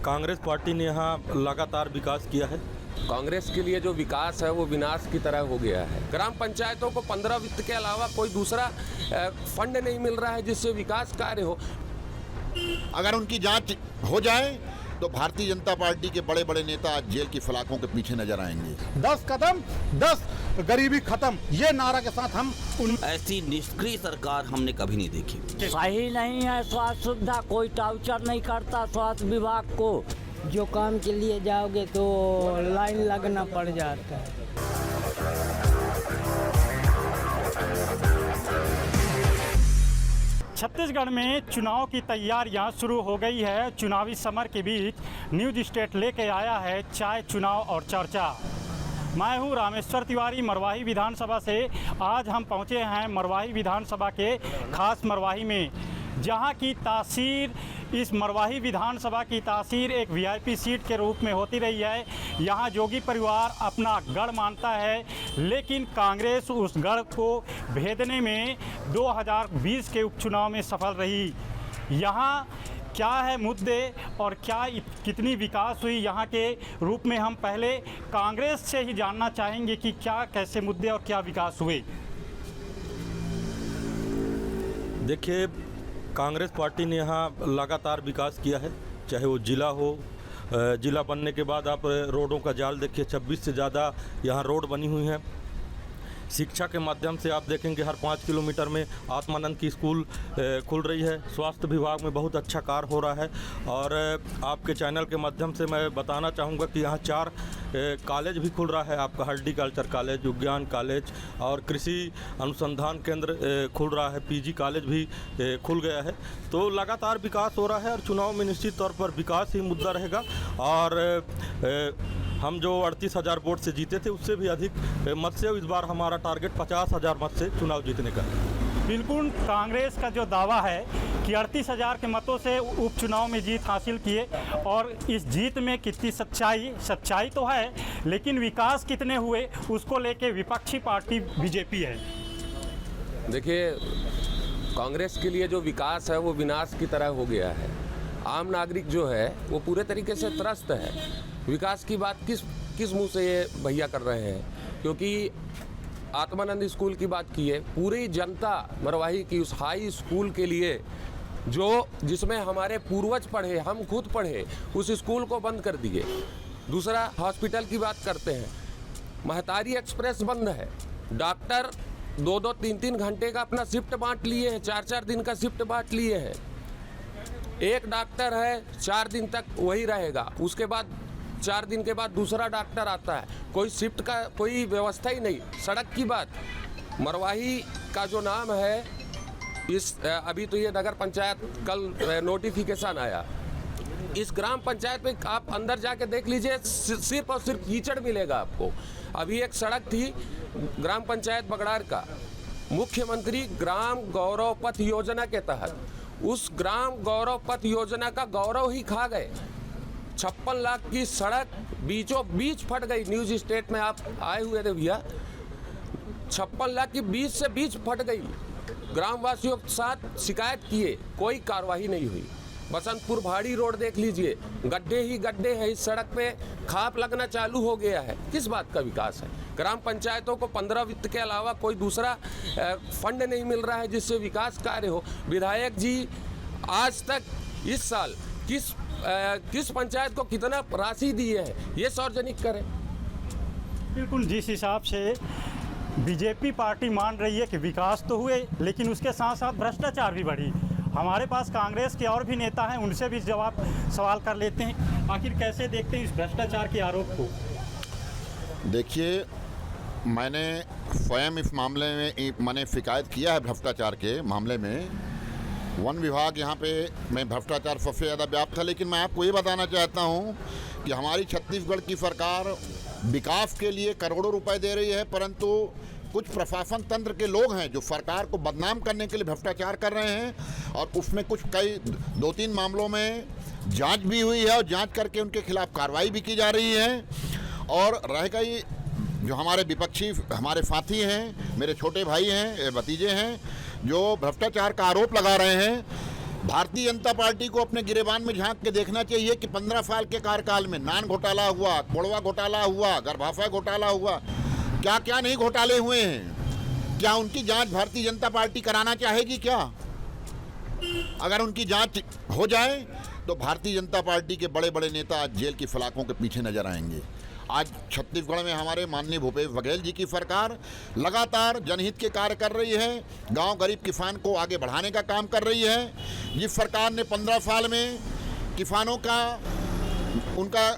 Congress party ने यहाँ लगातार विकास किया है। कांग्रेस के लिए जो विकास है वो विनाश की तरह हो गया है। ग्राम पंचायतों को 15 वित्त के अलावा कोई दूसरा फंड नहीं मिल रहा है जिससे विकास कार्य हो। अगर उनकी जांच हो जाए तो भारतीय जनता पार्टी के बड़े बड़े नेता आज जेल की सलाखों के पीछे नजर आएंगे। 10 कदम 10 गरीबी खत्म, ये नारा के साथ हम ऐसी निष्क्रिय सरकार हमने कभी नहीं देखी। सही नहीं है स्वास्थ्य सुविधा, कोई टाउचर नहीं करता स्वास्थ्य विभाग को। जो काम के लिए जाओगे तो लाइन लगना पड़ जाता है। छत्तीसगढ़ में चुनाव की तैयारियां शुरू हो गई है। चुनावी समर के बीच न्यूज स्टेट लेके आया है चाय, चुनाव और चर्चा। मैं हूं रामेश्वर तिवारी मरवाही विधानसभा से। आज हम पहुंचे हैं मरवाही विधानसभा के खास मरवाही में, जहां की तासीर, इस मरवाही विधानसभा की तासीर एक वीआईपी सीट के रूप में होती रही है। यहां जोगी परिवार अपना गढ़ मानता है, लेकिन कांग्रेस उस गढ़ को भेदने में 2020 के उपचुनाव में सफल रही। यहां क्या है मुद्दे और क्या कितनी विकास हुई यहाँ के रूप में, हम पहले कांग्रेस से ही जानना चाहेंगे कि क्या कैसे मुद्दे और क्या विकास हुए। देखिए, कांग्रेस पार्टी ने यहाँ लगातार विकास किया है, चाहे वो ज़िला हो। ज़िला बनने के बाद आप रोडों का जाल देखिए, 26 से ज़्यादा यहाँ रोड बनी हुई हैं। शिक्षा के माध्यम से आप देखेंगे हर 5 किलोमीटर में आत्मानंद की स्कूल खुल रही है। स्वास्थ्य विभाग में बहुत अच्छा कार्य हो रहा है। और आपके चैनल के माध्यम से मैं बताना चाहूँगा कि यहाँ 4 कॉलेज भी खुल रहा है। आपका हॉर्टिकल्चर कॉलेज, विज्ञान कॉलेज और कृषि अनुसंधान केंद्र खुल रहा है। पीजी कॉलेज भी खुल गया है। तो लगातार विकास हो रहा है और चुनाव में निश्चित तौर पर विकास ही मुद्दा रहेगा। और हम जो 38,000 वोट से जीते थे उससे भी अधिक मत से इस बार हमारा टारगेट 50,000 मत से चुनाव जीतने का। बिल्कुल, कांग्रेस का जो दावा है कि 38,000 के मतों से उपचुनाव में जीत हासिल किए, और इस जीत में कितनी सच्चाई तो है, लेकिन विकास कितने हुए उसको लेके विपक्षी पार्टी बीजेपी है। देखिए, कांग्रेस के लिए जो विकास है वो विनाश की तरह हो गया है। आम नागरिक जो है वो पूरे तरीके से त्रस्त है। विकास की बात किस मुंह से ये भैया कर रहे हैं? क्योंकि आत्मानंद स्कूल की बात की है, पूरी जनता मरवाही की उस हाई स्कूल के लिए जिसमें हमारे पूर्वज पढ़े, हम खुद पढ़े, उस स्कूल को बंद कर दिए। दूसरा, हॉस्पिटल की बात करते हैं, महतारी एक्सप्रेस बंद है। डॉक्टर 2-2, 3-3 घंटे का अपना शिफ्ट बांट लिए हैं, 4-4 दिन का शिफ्ट बांट लिए हैं। एक डॉक्टर है 4 दिन तक वही रहेगा, उसके बाद 4 दिन के बाद दूसरा डॉक्टर आता है। कोई शिफ्ट का कोई व्यवस्था ही नहीं। सड़क की बात, मरवाही का जो नाम है, अभी तो ये नगर पंचायत कल नोटिफिकेशन आया, इस ग्राम पंचायत में आप अंदर जाके देख लीजिए, सिर्फ और सिर्फ कीचड़ मिलेगा आपको। अभी एक सड़क थी ग्राम पंचायत बगड़ार का, मुख्यमंत्री ग्राम गौरव पथ योजना के तहत उस ग्राम गौरव पथ योजना का गौरव ही खा गए। 56 लाख की सड़क बीचों बीच फट गई। न्यूज स्टेट में आप आए हुए थे भैया, 56 लाख की बीच से बीच फट गई। ग्रामवासियों के साथ शिकायत किए, कोई कार्रवाई नहीं हुई। बसंतपुर भाड़ी रोड देख लीजिए, गड्ढे ही गड्ढे हैं इस सड़क पे, खाप लगना चालू हो गया है। किस बात का विकास है? ग्राम पंचायतों को 15 वित्त के अलावा कोई दूसरा फंड नहीं मिल रहा है जिससे विकास कार्य हो। विधायक जी आज तक इस साल किस पंचायत को कितना राशि दी है ये सार्वजनिक करें। बिल्कुल, जिस हिसाब से बीजेपी पार्टी मान रही है कि विकास तो हुए, लेकिन उसके साथ साथ भ्रष्टाचार भी बढ़ी। हमारे पास कांग्रेस के और भी नेता हैं, उनसे भी सवाल कर लेते हैं। आखिर कैसे देखते हैं इस भ्रष्टाचार के आरोप को? देखिए, मैंने स्वयं इस मामले में मैंने शिकायत किया है भ्रष्टाचार के मामले में। वन विभाग यहाँ पे मैं भ्रष्टाचार सबसे ज़्यादा व्याप्त है। लेकिन मैं आपको ये बताना चाहता हूँ कि हमारी छत्तीसगढ़ की सरकार विकास के लिए करोड़ों रुपए दे रही है, परंतु कुछ प्रशासन तंत्र के लोग हैं जो सरकार को बदनाम करने के लिए भ्रष्टाचार कर रहे हैं। और उसमें कुछ 2-3 मामलों में जांच भी हुई है और जांच करके उनके खिलाफ कार्रवाई भी की जा रही है। और रह गई जो हमारे विपक्षी हमारे साथी हैं, मेरे छोटे भाई हैं, भतीजे हैं, जो भ्रष्टाचार का आरोप लगा रहे हैं, भारतीय जनता पार्टी को अपने गिरेबान में झांक के देखना चाहिए कि 15 साल के कार्यकाल में नान घोटाला हुआ, कोड़वा घोटाला हुआ, गर्भाशय घोटाला हुआ, क्या क्या नहीं घोटाले हुए हैं। क्या उनकी जांच भारतीय जनता पार्टी कराना चाहेगी क्या? अगर उनकी जांच हो जाए तो भारतीय जनता पार्टी के बड़े बड़े नेता आज जेल की सलाखों के पीछे नजर आएंगे। आज छत्तीसगढ़ में हमारे माननीय भूपेश बघेल जी की सरकार लगातार जनहित के कार्य कर रही है, गांव गरीब किसान को आगे बढ़ाने का काम कर रही है। जिस सरकार ने 15 साल में किसानों का उनका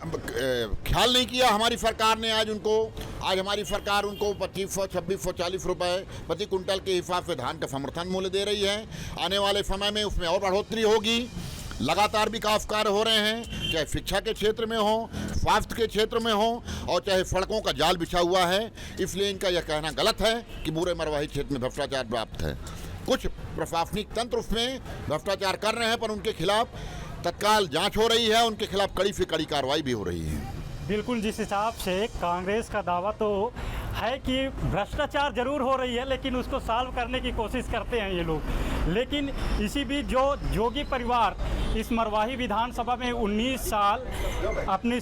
ख्याल नहीं किया, हमारी सरकार ने आज हमारी सरकार उनको 2500, 2600, 40 रुपए प्रति कुंटल के हिसाब से धान का समर्थन मूल्य दे रही है। आने वाले समय में उसमें और बढ़ोतरी होगी। लगातार विकास कार्य हो रहे हैं, चाहे शिक्षा के क्षेत्र में हो, स्वास्थ्य के क्षेत्र में हो, और चाहे सड़कों का जाल बिछा हुआ है। इसलिए इनका यह कहना गलत है कि पूरे मरवाही क्षेत्र में भ्रष्टाचार व्याप्त है। कुछ प्रशासनिक तंत्र उसमें भ्रष्टाचार कर रहे हैं, पर उनके खिलाफ तत्काल जांच हो रही है, उनके खिलाफ कड़ी से कड़ी कार्रवाई भी हो रही है। बिल्कुल, जिस हिसाब से कांग्रेस का दावा तो है कि भ्रष्टाचार जरूर हो रही है, लेकिन उसको सॉल्व करने की कोशिश करते हैं ये लोग। लेकिन इसी बीच जो जोगी परिवार इस मरवाही विधानसभा में 19 साल अपनी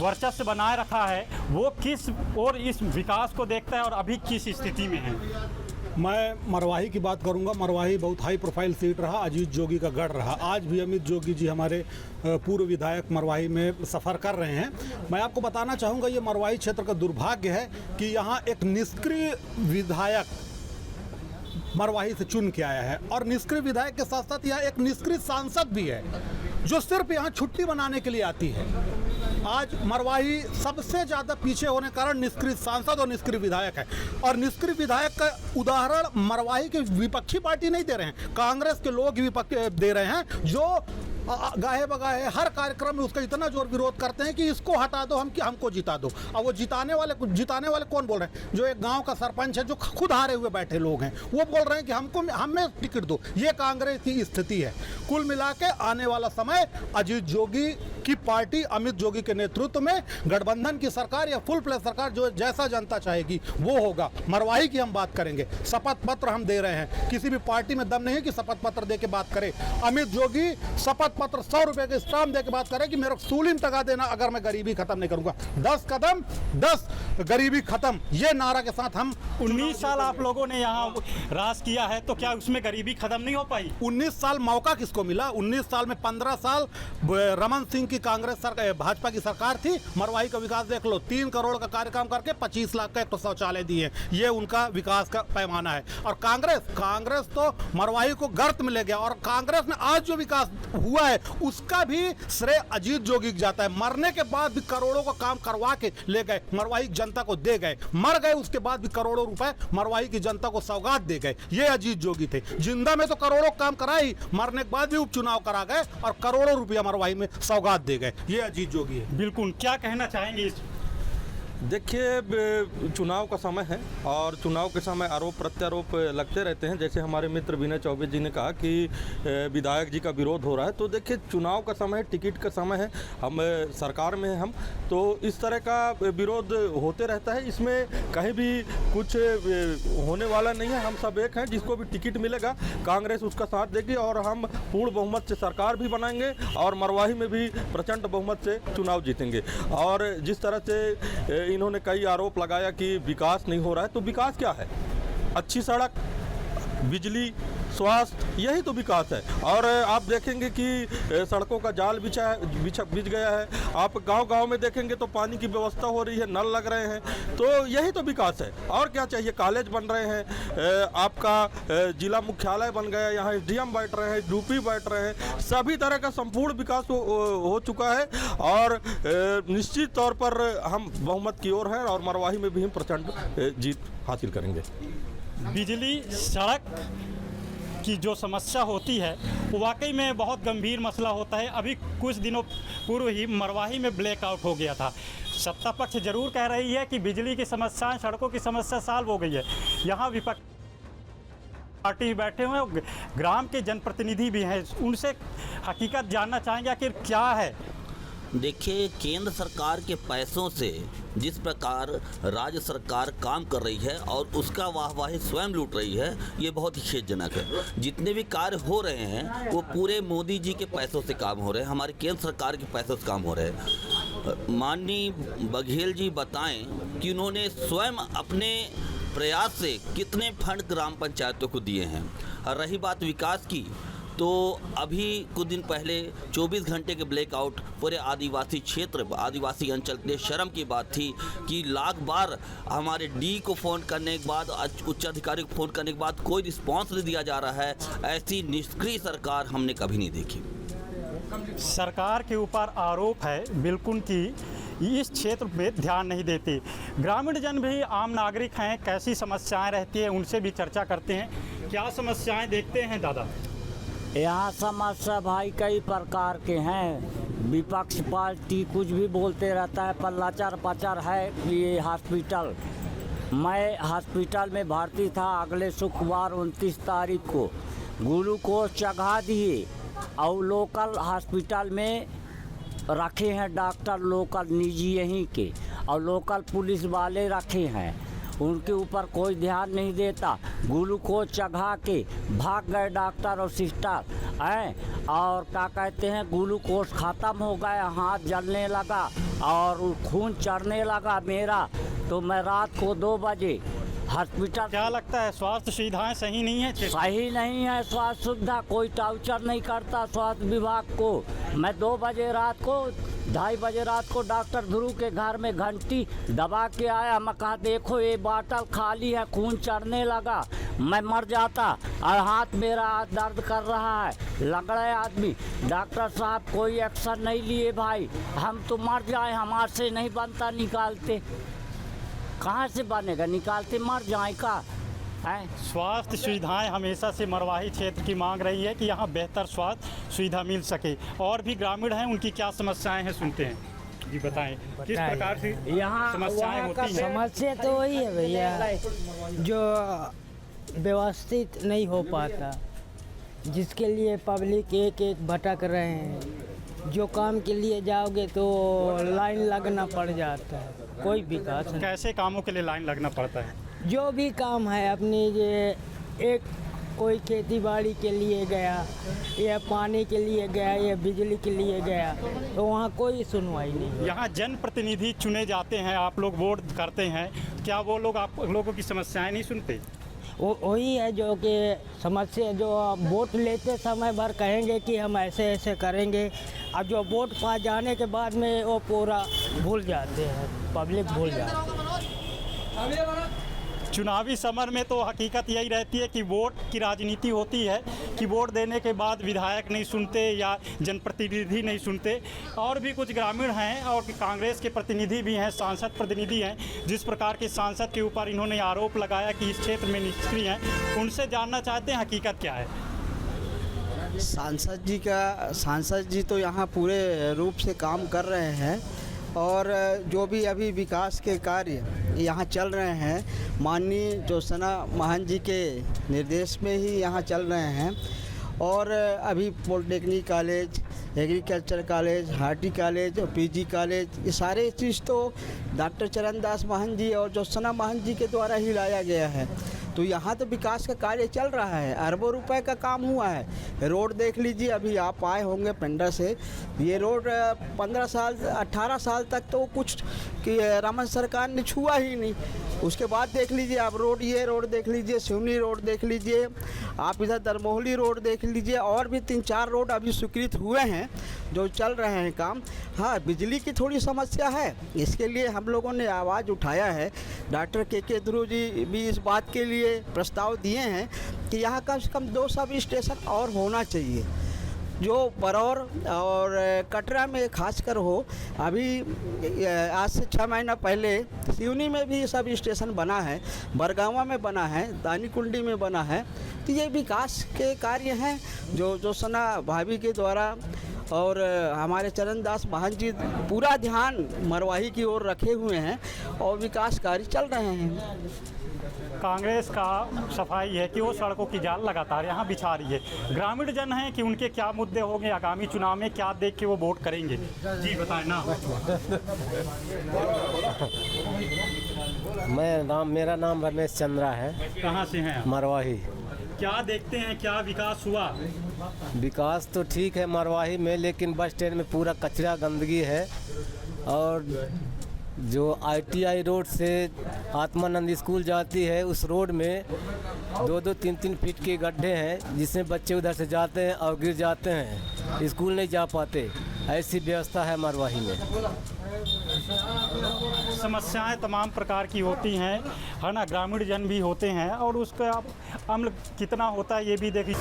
वर्चस्व बनाए रखा है, वो किस और इस विकास को देखता है और अभी किस स्थिति में है? मैं मरवाही की बात करूंगा। मरवाही बहुत हाई प्रोफाइल सीट रहा, अजीत जोगी का गढ़ रहा। आज भी अमित जोगी जी हमारे पूर्व विधायक मरवाही में सफ़र कर रहे हैं। मैं आपको बताना चाहूँगा, ये मरवाही क्षेत्र का दुर्भाग्य है कि यहाँ एक निष्क्रिय विधायक मरवाही से चुन के आया है, और निष्क्रिय विधायक के साथ साथ यहाँ एक निष्क्रिय सांसद भी है जो सिर्फ यहाँ छुट्टी बनाने के लिए आती है। आज मरवाही सबसे ज़्यादा पीछे होने के कारण निष्क्रिय सांसद और निष्क्रिय विधायक है। और निष्क्रिय विधायक का उदाहरण मरवाही के विपक्षी पार्टी नहीं दे रहे हैं, कांग्रेस के लोग विपक्ष दे रहे हैं, जो गाहे बगाहे हर कार्यक्रम में उसका इतना जोर विरोध करते हैं कि इसको हटा दो, हमको जिता दो। अब वो जिताने वाले कौन बोल रहे हैं? जो एक गांव का सरपंच है, जो खुद हारे हुए बैठे लोग हैं, वो बोल रहे हैं कि हमें टिकट दो। ये कांग्रेस की स्थिति है। कुल मिला के आने वाला समय अजीत जोगी की पार्टी, अमित जोगी के नेतृत्व में गठबंधन की सरकार या फुल प्ले सरकार, जो जैसा जनता चाहेगी वो होगा। मरवाही की हम बात करेंगे, शपथ पत्र हम दे रहे हैं। किसी भी पार्टी में दम नहीं है कि शपथ पत्र दे के बात करे। अमित जोगी शपथ पत्र 100 रुपए के स्टाम्प दे के बात करे कि मेरे को सूलीम टका देना अगर मैं गरीबी खत्म नहीं करूंगा। 10 कदम 10 गरीबी खत्म, ये नारा के साथ हम 19 साल आप लोगों ने यहाँ राज किया है, तो क्या उसमें गरीबी खत्म नहीं हो पाई? 19 साल मौका किसको मिला? 19 साल में 15 साल रमन सिंह की कांग्रेस सरकार, भाजपा की सरकार थी। मरवाही का विकास देख लो, 3 करोड़ का कार्यक्रम करके 25 लाख का एक तो शौचालय दिए। ये उनका विकास का पैमाना है। और कांग्रेस तो मरवाही को गर्त में ले गया। और कांग्रेस में आज जो विकास हुआ है उसका भी श्रेय अजीत जोगी जाता है। मरने के बाद भी करोड़ों का काम करवा के ले गए, मरवाही जनता को दे गए। मर गए उसके बाद भी करोड़ों रुपए मरवाही की जनता को सौगात दे गए। ये अजीत जोगी थे। जिंदा में तो करोड़ों काम कराई, मरने के बाद भी उपचुनाव करा गए और करोड़ों रुपया मरवाही में सौगात दे गए। ये अजीत जोगी है। बिल्कुल, क्या कहना चाहेंगे इस? देखिए, चुनाव का समय है और चुनाव के समय आरोप प्रत्यारोप लगते रहते हैं। जैसे हमारे मित्र विनय चौबे जी ने कहा कि विधायक जी का विरोध हो रहा है, तो देखिए चुनाव का समय है, टिकट का समय है, हम सरकार में हैं हम, तो इस तरह का विरोध होते रहता है। इसमें कहीं भी कुछ होने वाला नहीं है। हम सब एक हैं, जिसको भी टिकट मिलेगा कांग्रेस उसका साथ देगी और हम पूर्ण बहुमत से सरकार भी बनाएंगे और मरवाही में भी प्रचंड बहुमत से चुनाव जीतेंगे। और जिस तरह से इन्होंने कई आरोप लगाया कि विकास नहीं हो रहा है, तो विकास क्या है? अच्छी सड़क, बिजली, स्वास्थ्य, यही तो विकास है। और आप देखेंगे कि सड़कों का जाल बिछ गया है। आप गांव-गांव में देखेंगे तो पानी की व्यवस्था हो रही है, नल लग रहे हैं, तो यही तो विकास है। और क्या चाहिए? कॉलेज बन रहे हैं, आपका जिला मुख्यालय बन गया, यहाँ SDM बैठ रहे हैं, DP बैठ रहे हैं, सभी तरह का संपूर्ण विकास हो चुका है। और निश्चित तौर पर हम बहुमत की ओर हैं और मरवाही में भी हम प्रचंड जीत हासिल करेंगे। बिजली, सड़क की जो समस्या होती है वो वाकई में बहुत गंभीर मसला होता है। अभी कुछ दिनों पूर्व ही मरवाही में ब्लैकआउट हो गया था। सत्ता पक्ष जरूर कह रही है कि बिजली की समस्या, सड़कों की समस्या सॉल्व हो गई है। यहाँ विपक्ष पार्टी बैठे हुए हैं, ग्राम के जनप्रतिनिधि भी हैं, उनसे हकीकत जानना चाहेंगे आखिर क्या है। देखिए, केंद्र सरकार के पैसों से जिस प्रकार राज्य सरकार काम कर रही है और उसका वाहवाही स्वयं लूट रही है, ये बहुत ही खेदजनक है। जितने भी कार्य हो रहे हैं वो पूरे मोदी जी के पैसों से काम हो रहे हैं, हमारे केंद्र सरकार के पैसों से काम हो रहे हैं। माननीय बघेल जी बताएं कि उन्होंने स्वयं अपने प्रयास से कितने फंड ग्राम पंचायतों को दिए हैं। और रही बात विकास की, तो अभी कुछ दिन पहले 24 घंटे के ब्लैकआउट पूरे आदिवासी क्षेत्र, आदिवासी अंचल के लिए शर्म की बात थी कि लाख बार हमारे डी को फ़ोन करने के बाद, उच्च अधिकारी को फ़ोन करने के बाद कोई रिस्पांस नहीं दिया जा रहा है। ऐसी निष्क्रिय सरकार हमने कभी नहीं देखी। सरकार के ऊपर आरोप है बिल्कुल कि इस क्षेत्र पे ध्यान नहीं देते। ग्रामीण जन भी आम नागरिक हैं, कैसी समस्याएं रहती हैं उनसे भी चर्चा करते हैं। क्या समस्याएं देखते हैं दादा? यहाँ समस्या भाई कई प्रकार के हैं। विपक्ष पार्टी कुछ भी बोलते रहता है, पर लाचार पाचार है कि ये हॉस्पिटल, मैं हॉस्पिटल में भर्ती था, अगले शुक्रवार 29 तारीख को ग्लूकोज चढ़ा दिए और लोकल हॉस्पिटल में रखे हैं डॉक्टर, लोकल निजी यहीं के, और लोकल पुलिस वाले रखे हैं, उनके ऊपर कोई ध्यान नहीं देता। ग्लूकोज चढ़ा के भाग गए डॉक्टर और सिस्टर हैं, और क्या कहते हैं, ग्लूकोज ख़त्म हो गया, हाथ जलने लगा और खून चढ़ने लगा मेरा, तो मैं रात को 2 बजे हॉस्पिटल। क्या लगता है स्वास्थ्य सुविधाएं सही नहीं है? सही नहीं है स्वास्थ्य सुविधा, कोई टाउचर नहीं करता स्वास्थ्य विभाग को। मैं 2 बजे रात को, 2:30 बजे रात को डॉक्टर ध्रुव के घर में घंटी दबा के आया। मैं कहा देखो ये बाटल खाली है, खून चढ़ने लगा, मैं मर जाता, और हाथ मेरा दर्द कर रहा है, लग रहा है आदमी। डॉक्टर साहब कोई एक्शन नहीं लिए भाई, हम तो मर जाए, हमारे से नहीं बनता, निकालते कहाँ से बनेगा, निकालते मर जाए का है। स्वास्थ्य सुविधाएं हमेशा से मरवाही क्षेत्र की मांग रही है कि यहाँ बेहतर स्वास्थ्य सुविधा मिल सके। और भी ग्रामीण हैं, उनकी क्या समस्याएं हैं सुनते हैं। जी बताएं किस प्रकार से यहाँ समस्याएं होती हैं? समस्या तो वही है भैया, जो व्यवस्थित नहीं हो पाता, जिसके लिए पब्लिक एक एक भटक रहे हैं। जो काम के लिए जाओगे तो लाइन लगना पड़ जाता है, कोई विकास नहीं। कैसे कामों के लिए लाइन लगना पड़ता है? जो भी काम है अपनी, ये एक कोई खेती बाड़ी के लिए गया, या पानी के लिए गया, या बिजली के लिए गया, तो वहाँ कोई सुनवाई नहीं। यहाँ जनप्रतिनिधि चुने जाते हैं, आप लोग वोट करते हैं, क्या वो लोग आप लोगों की समस्याएं नहीं सुनते? वही है जो कि समस्या, जो वोट लेते समय भर कहेंगे कि हम ऐसे ऐसे करेंगे, अब जो वोट पा जाने के बाद में वो पूरा भूल जाते हैं, पब्लिक भूल जाती है। चुनावी समर में तो हकीकत यही रहती है कि वोट की राजनीति होती है कि वोट देने के बाद विधायक नहीं सुनते या जनप्रतिनिधि नहीं सुनते। और भी कुछ ग्रामीण हैं और कांग्रेस के प्रतिनिधि भी हैं, सांसद प्रतिनिधि हैं, जिस प्रकार के सांसद के ऊपर इन्होंने आरोप लगाया कि इस क्षेत्र में निष्क्रिय हैं, उनसे जानना चाहते हैं हकीकत क्या है। सांसद जी तो यहाँ पूरे रूप से काम कर रहे हैं, और जो भी अभी विकास के कार्य यहाँ चल रहे हैं, माननीय ज्योत्सना महंत जी के निर्देश में ही यहाँ चल रहे हैं। और अभी polytechnic college, agriculture college, hearty college और पीजी कॉलेज, ये सारे चीज़ तो डॉक्टर चरणदास महंत जी और ज्योत्सना महंत जी के द्वारा ही लाया गया है। तो यहाँ तो विकास का कार्य चल रहा है, अरबों रुपए का काम हुआ है। रोड देख लीजिए, अभी आप आए होंगे पेंडा से, ये रोड 15 साल 18 साल तक तो कुछ कि रमन सरकार ने छुआ ही नहीं। उसके बाद देख लीजिए आप रोड, ये रोड देख लीजिए, सिवनी रोड देख लीजिए, आप इधर दरमोहली रोड देख लीजिए, और भी 3-4 रोड अभी स्वीकृत हुए हैं जो चल रहे हैं काम। हाँ, बिजली की थोड़ी समस्या है, इसके लिए हम लोगों ने आवाज़ उठाया है। डॉक्टर के ध्रुव जी भी इस बात के लिए प्रस्ताव दिए हैं कि यहाँ कम से कम 2 सब स्टेशन और होना चाहिए, जो बरौर और कटरा में खासकर हो। अभी आज से 6 महीना पहले सिवनी में भी सब स्टेशन बना है, बरगावा में बना है, दानीकुंडी में बना है। तो ये विकास के कार्य हैं जो ज्योत्सना भाभी के द्वारा और हमारे चरणदास महंत जी पूरा ध्यान मरवाही की ओर रखे हुए हैं। और विकास कार्य चल रहे हैं। कांग्रेस का सफाई है कि वो सड़कों की जाल लगातार यहाँ बिछा रही है। ग्रामीण जन हैं कि उनके क्या मुद्दे होंगे आगामी चुनाव में, क्या देख के वो वोट करेंगे? जी बताएं ना। मेरा नाम रमेश चंद्रा है। कहाँ से हैं? मरवाही। क्या देखते हैं, क्या विकास हुआ? विकास तो ठीक है मरवाही में, लेकिन बस स्टैंड में पूरा कचरा गंदगी है। और जो ITI रोड से आत्मानंद स्कूल जाती है उस रोड में 2-2, 3-3 फीट के गड्ढे हैं, जिसमें बच्चे उधर से जाते हैं और गिर जाते हैं, स्कूल नहीं जा पाते। ऐसी व्यवस्था है मरवाही में। समस्याएं तमाम प्रकार की होती हैं, है ना। ग्रामीण जन भी होते हैं और उसका अमल कितना होता है ये भी देखिए।